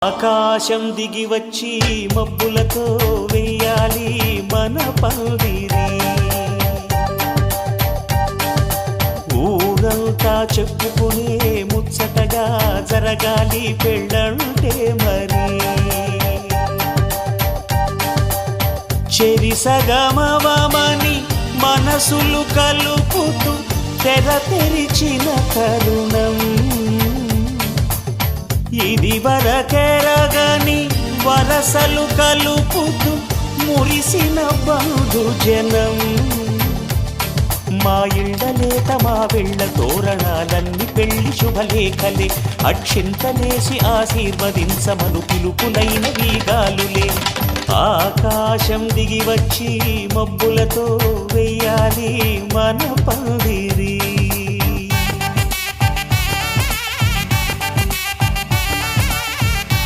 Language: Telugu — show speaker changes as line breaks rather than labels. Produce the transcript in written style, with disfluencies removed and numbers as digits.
ఆకాశం దిగి వచ్చి మబ్బులతో వెయ్యాలి మన పందిరి. ఊరంతా చెప్పుకునే ముచ్చటగా జరగాలి పెళ్ళంటే మరి. చెరిసగమవమని మనసులు కలుపుతూ తెర తెరిచిన తరుణం ఇది వరకెరగని వరసలు కలుపుతూ మురిసిన బంధుజనం. మా ఇళ్ళలేత మా వెళ్ళ తోరణాలన్నీ పెళ్లి శుభలేఖలే. అక్షింతలేసి ఆశీర్వదించమను పిలుపులైన వీగాలులే. ఆకాశం దిగి వచ్చి మబ్బులతో వెయ్యాలి మన పందిరి.